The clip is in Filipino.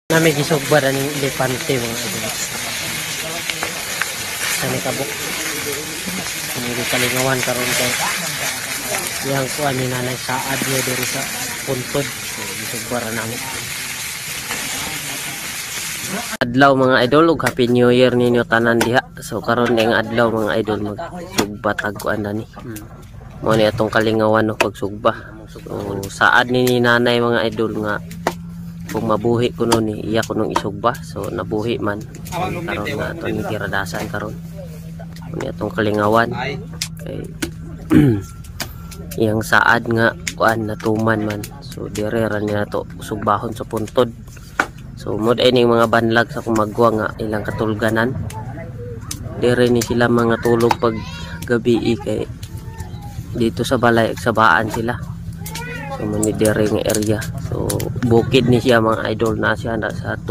Nami gisugba ang elepante mga idol. Sani kabuk. Hindi kalingawan karon kay yang kuan ni nanay saad niya diri sa puntod. So gisugba ra namo. Adlaw mga idol ug happy new year ninyo tanan diha. So karon ding adlaw mga idol magsugba tagkuan na ni. Mo ni atong kalingawan no pagsugba. So saad ni nanay mga idol nga kung mabuhi ko nun iya ko nung isugba. So nabuhi man karon nga atong tiradasan karon. Mo ni atong kalingawan kay yang saad nga kuan natuman man. So dire ra niya to sugbahon sa puntod. So mod ay ning mga banlag sa kumagwa nga ilang katulganan. Dire ni sila mga tulog pag gabi kay dito sa balay sa baan sila. So mani dire nga area. So bukid ni siya mga idol na siya sa